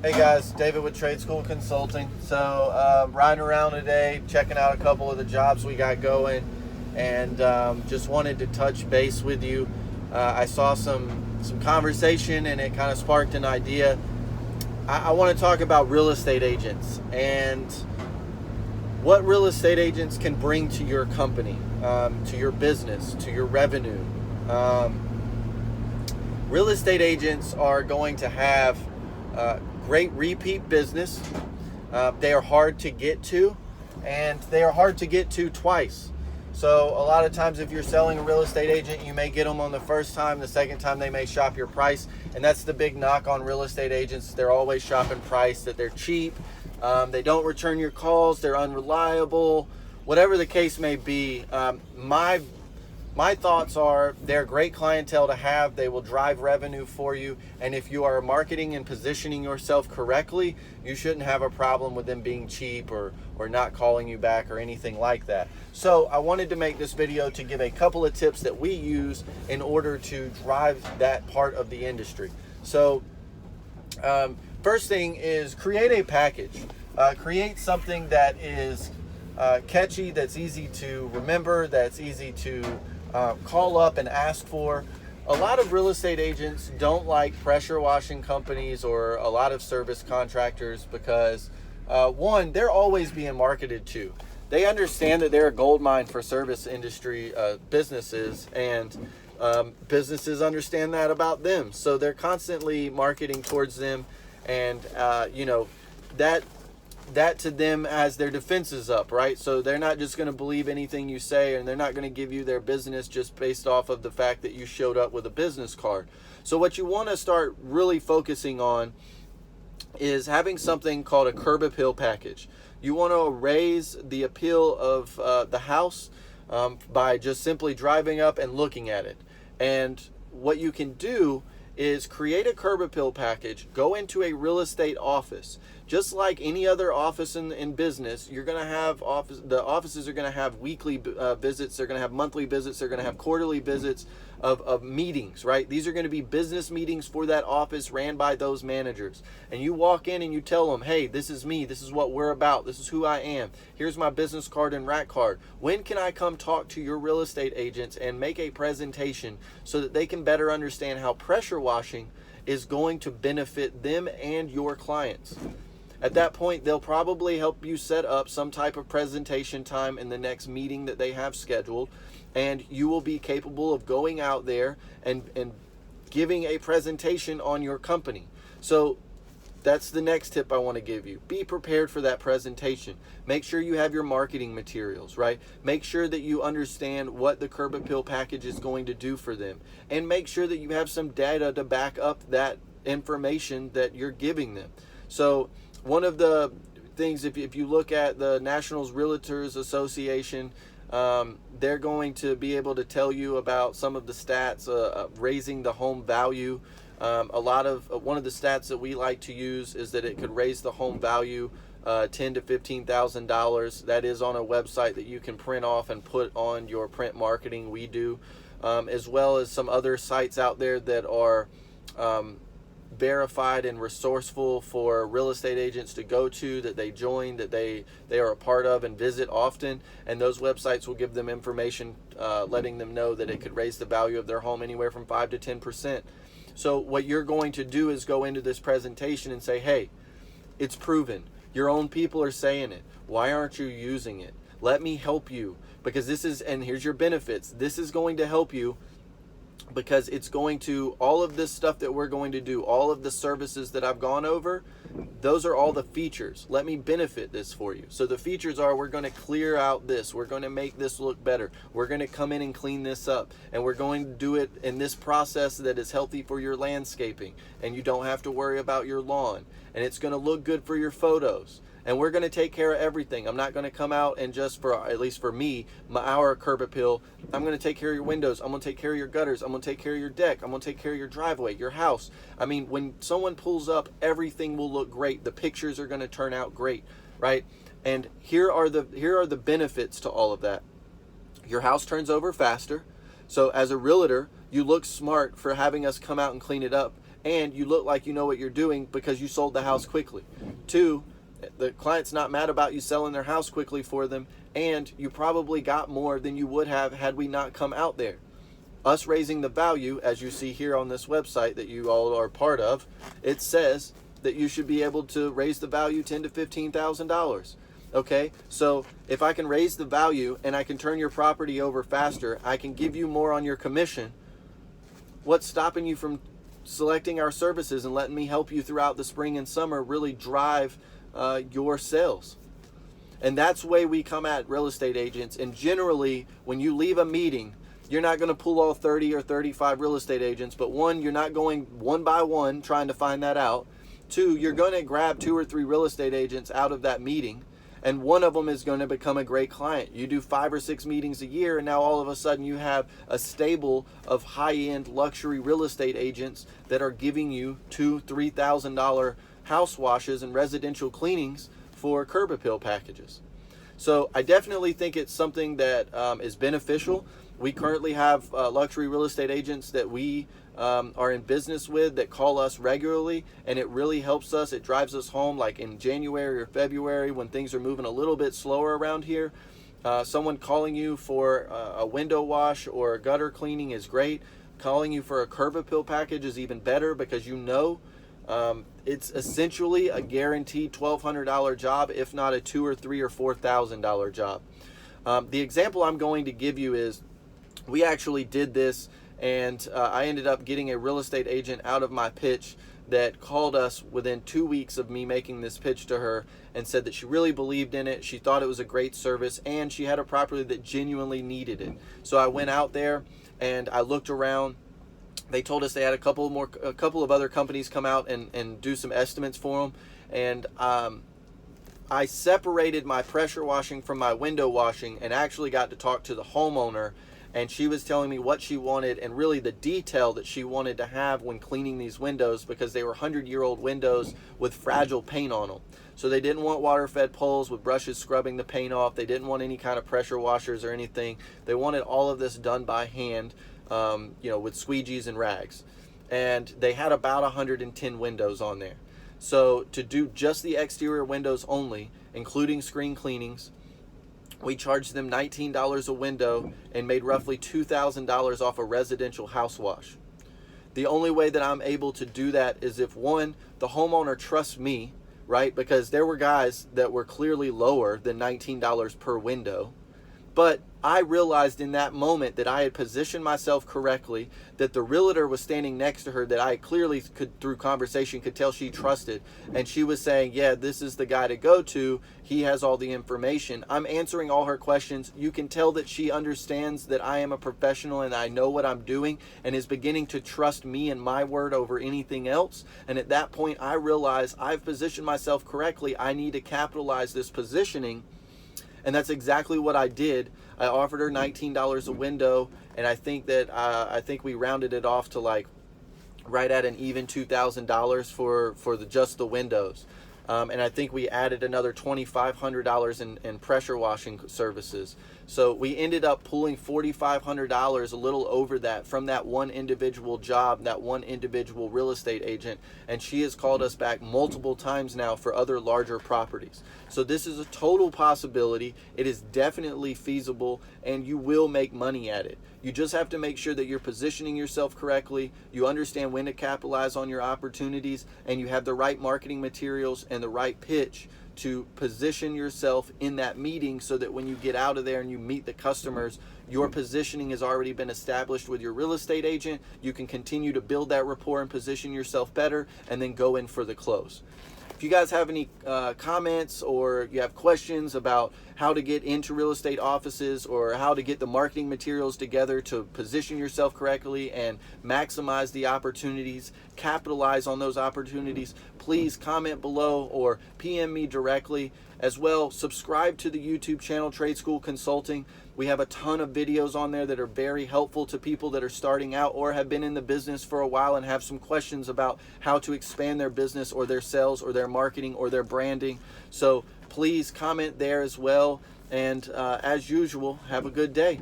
Hey guys, David with Trade School Consulting. So riding around today, checking out a couple of the jobs we got going, and just wanted to touch base with you. I saw some conversation, and it kind of sparked an idea. I want to talk about real estate agents and what real estate agents can bring to your company, to your business, to your revenue. Real estate agents are going to have great repeat business. They are hard to get to, and they are hard to get to twice. So a lot of times if you're selling a real estate agent, you may get them on the first time. The second time they may shop your price, and that's the big knock on real estate agents. They're always shopping price, that they're cheap. They don't return your calls. They're unreliable. Whatever the case may be, my thoughts are they're great clientele to have. They will drive revenue for you. And if you are marketing and positioning yourself correctly, you shouldn't have a problem with them being cheap or not calling you back or anything like that. So I wanted to make this video to give a couple of tips that we use in order to drive that part of the industry. So first thing is create a package. Create something that is catchy, that's easy to remember, that's easy to call up and ask for. A lot of real estate agents don't like pressure washing companies or a lot of service contractors because one, they're always being marketed to. They understand that they're a gold mine for service industry businesses, and businesses understand that about them. So they're constantly marketing towards them, and that to them as their defenses up, right? So they're not just going to believe anything you say, and they're not going to give you their business just based off of the fact that you showed up with a business card. So what you want to start really focusing on is having something called a curb appeal package. You want to raise the appeal of the house by just simply driving up and looking at it. And what you can do is create a curb appeal package, go into a real estate office. Just like any other office in business, you're going to have the offices are going to have weekly visits, they're going to have monthly visits, they're going to have quarterly visits of meetings, right? These are going to be business meetings for that office ran by those managers. And you walk in and you tell them, hey, this is me, this is what we're about, this is who I am, here's my business card and rack card. When can I come talk to your real estate agents and make a presentation so that they can better understand how pressure washing is going to benefit them and your clients? At that point, they'll probably help you set up some type of presentation time in the next meeting that they have scheduled, and you will be capable of going out there and giving a presentation on your company. So that's the next tip I want to give you. Be prepared for that presentation. Make sure you have your marketing materials, right? Make sure that you understand what the curb appeal package is going to do for them, and make sure that you have some data to back up that information that you're giving them. So one of the things, if you look at the National Realtors Association, they're going to be able to tell you about some of the stats, raising the home value. One of the stats that we like to use is that it could raise the home value $10,000 to $15,000. That is on a website that you can print off and put on your print marketing. We do, as well as some other sites out there that are verified and resourceful for real estate agents to go to, that they join, that they are a part of and visit often. And those websites will give them information letting them know that it could raise the value of their home anywhere from 5 to 10%. So what you're going to do is go into this presentation and say, hey, it's proven. Your own people are saying it. Why aren't you using it? Let me help you, because this is, and here's your benefits. This is going to help you because it's going to, all of this stuff that we're going to do, all of the services that I've gone over, those are all the features. Let me benefit this for you. So the features are, we're going to clear out this, we're going to make this look better, we're going to come in and clean this up, and we're going to do it in this process that is healthy for your landscaping, and you don't have to worry about your lawn, and it's going to look good for your photos. And we're going to take care of everything. I'm not going to come out and just, for at least for me, our curb appeal, I'm going to take care of your windows, I'm going to take care of your gutters, I'm going to take care of your deck, I'm going to take care of your driveway, your house. I mean, when someone pulls up, everything will look great. The pictures are going to turn out great, right? And here are the benefits to all of that. Your house turns over faster. So as a realtor, you look smart for having us come out and clean it up. and you look like you know what you're doing because you sold the house quickly. 2, the client's not mad about you selling their house quickly for them, and you probably got more than you would have had we not come out there. Us raising the value, as you see here on this website that you all are part of, it says that you should be able to raise the value $10,000 to $15,000. Okay, so if I can raise the value and I can turn your property over faster, I can give you more on your commission. What's stopping you from selecting our services and letting me help you throughout the spring and summer really drive your sales? And that's the way we come at real estate agents. And generally, when you leave a meeting, you're not going to pull all 30 or 35 real estate agents, but 1, you're not going one by one trying to find that out. 2, you're going to grab 2 or 3 real estate agents out of that meeting, and one of them is going to become a great client. You do 5 or 6 meetings a year, and now all of a sudden you have a stable of high-end luxury real estate agents that are giving you $2,000, $3,000 house washes and residential cleanings for curb appeal packages. So I definitely think it's something that is beneficial. We currently have luxury real estate agents that we are in business with that call us regularly, and it really helps us. It drives us home, like in January or February when things are moving a little bit slower around here. Someone calling you for a window wash or a gutter cleaning is great. Calling you for a curb appeal package is even better because you know it's essentially a guaranteed $1,200 job, if not a $2,000 or $3,000 or $4,000 job. The example I'm going to give you is we actually did this, and I ended up getting a real estate agent out of my pitch that called us within 2 weeks of me making this pitch to her and said that she really believed in it. She thought it was a great service, and she had a property that genuinely needed it. So I went out there and I looked around. They told us they had a couple of other companies come out and do some estimates for them, and I separated my pressure washing from my window washing and actually got to talk to the homeowner, and she was telling me what she wanted and really the detail that she wanted to have when cleaning these windows, because they were 100-year-old windows with fragile paint on them. So they didn't want water-fed poles with brushes scrubbing the paint off. They didn't want any kind of pressure washers or anything. They wanted all of this done by hand, with squeegees and rags. And they had about 110 windows on there. So to do just the exterior windows only, including screen cleanings, we charged them $19 a window and made roughly $2,000 off a residential house wash. The only way that I'm able to do that is if, 1, the homeowner trusts me, right? Because there were guys that were clearly lower than $19 per window. But I realized in that moment that I had positioned myself correctly, that the realtor was standing next to her that I clearly could, through conversation, could tell she trusted. And she was saying, yeah, this is the guy to go to. He has all the information. I'm answering all her questions. You can tell that she understands that I am a professional and I know what I'm doing, and is beginning to trust me and my word over anything else. And at that point, I realize I've positioned myself correctly. I need to capitalize this positioning. And that's exactly what I did. I offered her $19 a window, and I think that we rounded it off to like right at an even $2,000 for just the windows. And I think we added another $2,500 in pressure washing services. So we ended up pulling $4,500, a little over that, from that one individual job, that one individual real estate agent. And she has called us back multiple times now for other larger properties. So this is a total possibility. It is definitely feasible, and you will make money at it. You just have to make sure that you're positioning yourself correctly, you understand when to capitalize on your opportunities, and you have the right marketing materials and the right pitch to position yourself in that meeting, so that when you get out of there and you meet the customers, your positioning has already been established with your real estate agent. You can continue to build that rapport and position yourself better, and then go in for the close. If you guys have any comments, or you have questions about how to get into real estate offices, or how to get the marketing materials together to position yourself correctly and maximize the opportunities, capitalize on those opportunities, please comment below or PM me directly. As well, subscribe to the YouTube channel, Trade School Consulting. We have a ton of videos on there that are very helpful to people that are starting out or have been in the business for a while and have some questions about how to expand their business or their sales or their marketing or their branding. So please comment there as well. And as usual, have a good day.